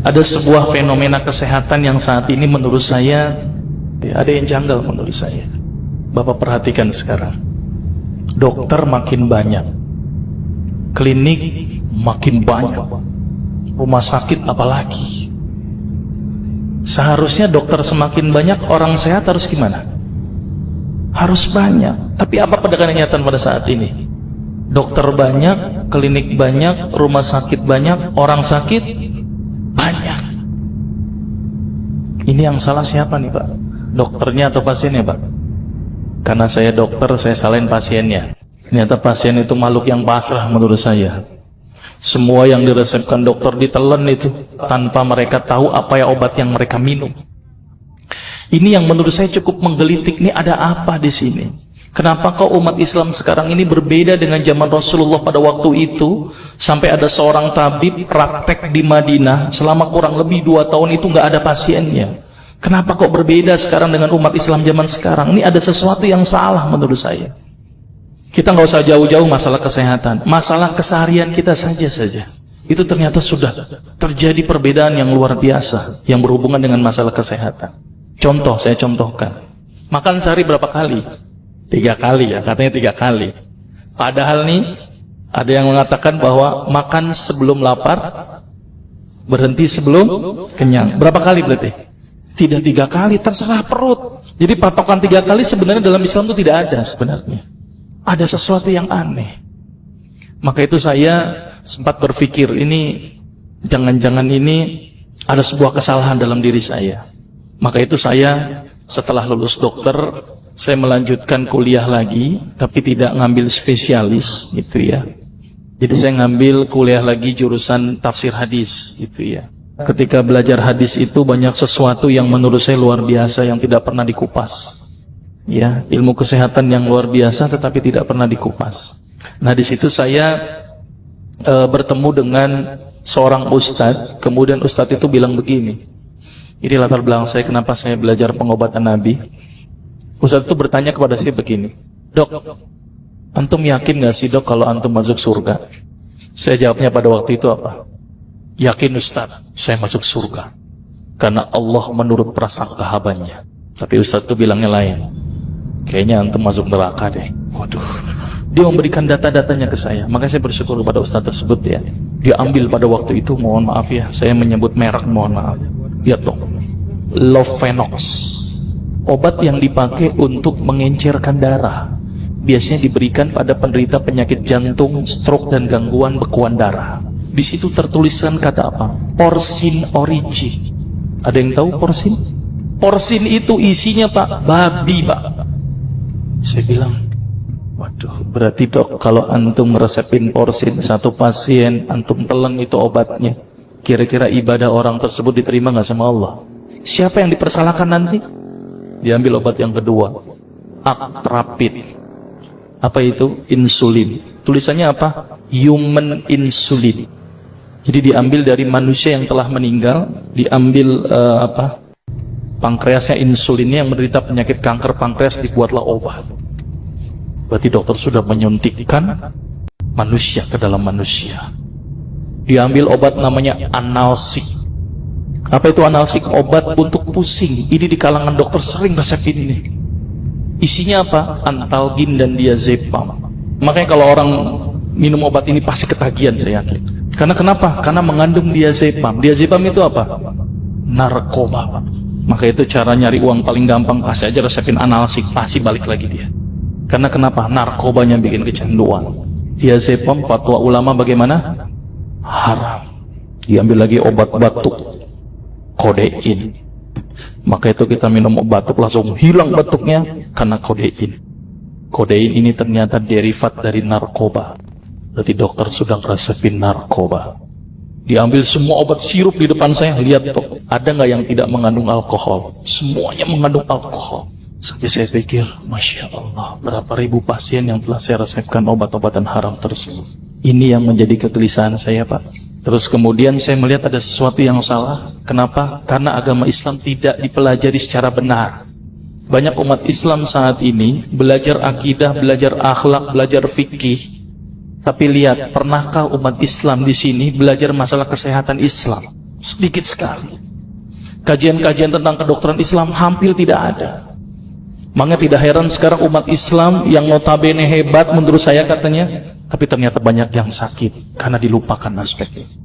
Ada sebuah fenomena kesehatan yang saat ini menurut saya ada yang janggal menurut saya. Bapak perhatikan sekarang, dokter makin banyak, klinik makin banyak, rumah sakit apalagi. Seharusnya dokter semakin banyak, orang sehat harus gimana? Harus banyak. Tapi apa kenyataan pada saat ini? Dokter banyak, klinik banyak, rumah sakit banyak, orang sakit banyak. Ini yang salah siapa nih Pak? Dokternya atau pasiennya Pak? Karena saya dokter, saya salahin pasiennya. Ternyata pasien itu makhluk yang pasrah menurut saya. Semua yang diresepkan dokter ditelan itu tanpa mereka tahu apa ya obat yang mereka minum. Ini yang menurut saya cukup menggelitik. Nih ada apa di sini? Kenapa kok umat Islam sekarang ini berbeda dengan zaman Rasulullah pada waktu itu? Sampai ada seorang tabib praktek di Madinah selama kurang lebih 2 tahun itu nggak ada pasiennya. Kenapa kok berbeda sekarang dengan umat Islam zaman sekarang? Ini ada sesuatu yang salah menurut saya. Kita nggak usah jauh-jauh masalah kesehatan, masalah keseharian kita saja. Itu ternyata sudah terjadi perbedaan yang luar biasa yang berhubungan dengan masalah kesehatan. Contoh, saya contohkan. Makan sehari berapa kali? 3 kali ya, katanya 3 kali. Padahal nih, ada yang mengatakan bahwa makan sebelum lapar, berhenti sebelum kenyang. Berapa kali berarti? Tidak 3 kali, terserah perut. Jadi patokan 3 kali sebenarnya dalam Islam itu tidak ada sebenarnya. Ada sesuatu yang aneh. Maka itu saya sempat berpikir, ini jangan-jangan ini ada sebuah kesalahan dalam diri saya. Maka itu saya setelah lulus dokter, saya melanjutkan kuliah lagi, tapi tidak ngambil spesialis gitu ya. Jadi saya ngambil kuliah lagi jurusan tafsir hadis gitu ya. Ketika belajar hadis itu banyak sesuatu yang menurut saya luar biasa yang tidak pernah dikupas. Ya, ilmu kesehatan yang luar biasa tetapi tidak pernah dikupas. Nah, di situ saya bertemu dengan seorang ustadz. Kemudian ustadz itu bilang begini. Ini latar belakang saya kenapa saya belajar pengobatan Nabi. Ustadz itu bertanya kepada saya begini, "Dok, antum yakin gak sih dok kalau antum masuk surga?" Saya jawabnya pada waktu itu apa? "Yakin Ustadz, saya masuk surga karena Allah menurut prasangka hambanya." Tapi Ustadz itu bilangnya lain. "Kayaknya antum masuk neraka deh." Waduh. Dia memberikan data-datanya ke saya. Maka saya bersyukur kepada Ustadz tersebut ya. Dia ambil pada waktu itu, mohon maaf ya, saya menyebut merek, mohon maaf. Lihat dong, Lovenox, obat yang dipakai untuk mengencerkan darah. Biasanya diberikan pada penderita penyakit jantung, stroke dan gangguan bekuan darah. Di situ tertuliskan kata apa? Porsin origin. Ada yang tahu porsin? Porsin itu isinya Pak, babi Pak. Saya bilang, waduh, berarti dok kalau antum resepin porsin satu pasien, antum telan itu obatnya. Kira-kira ibadah orang tersebut diterima nggak sama Allah? Siapa yang dipersalahkan nanti? Diambil obat yang kedua, Actrapid. Apa itu? Insulin. Tulisannya apa? Human insulin. Jadi diambil dari manusia yang telah meninggal, diambil pankreasnya, insulinnya, yang menderita penyakit kanker pankreas, dibuatlah obat. Berarti dokter sudah menyuntikkan manusia ke dalam manusia. Diambil obat namanya analsik. Apa itu analsik? Obat untuk pusing. Ini di kalangan dokter sering resepin ini. Isinya apa? Antalgin dan diazepam. Makanya kalau orang minum obat ini pasti ketagihan, saya yakin. Karena kenapa? Karena mengandung diazepam. Diazepam itu apa? Narkoba. Maka itu cara nyari uang paling gampang, kasih aja resepin analsik, pasti balik lagi dia. Karena kenapa? Narkobanya bikin kecanduan. Diazepam, fatwa ulama bagaimana? Haram. Diambil lagi obat batuk, kodein. Maka itu kita minum obat batuk langsung hilang batuknya karena kodein. Kodein ini ternyata derivat dari narkoba. Berarti dokter sudah resepin narkoba. Diambil semua obat sirup di depan saya, lihat dok, ada nggak yang tidak mengandung alkohol? Semuanya mengandung alkohol. Sampai saya pikir, Masya Allah, berapa ribu pasien yang telah saya resepkan obat-obatan haram tersebut. Ini yang menjadi kegelisahan saya Pak. Terus kemudian saya melihat ada sesuatu yang salah. Kenapa? Karena agama Islam tidak dipelajari secara benar. Banyak umat Islam saat ini belajar akidah, belajar akhlak, belajar fikih. Tapi lihat, pernahkah umat Islam di sini belajar masalah kesehatan Islam? Sedikit sekali. Kajian-kajian tentang kedokteran Islam hampir tidak ada. Makanya tidak heran sekarang umat Islam yang notabene hebat menurut saya katanya, tapi ternyata banyak yang sakit karena dilupakan aspeknya.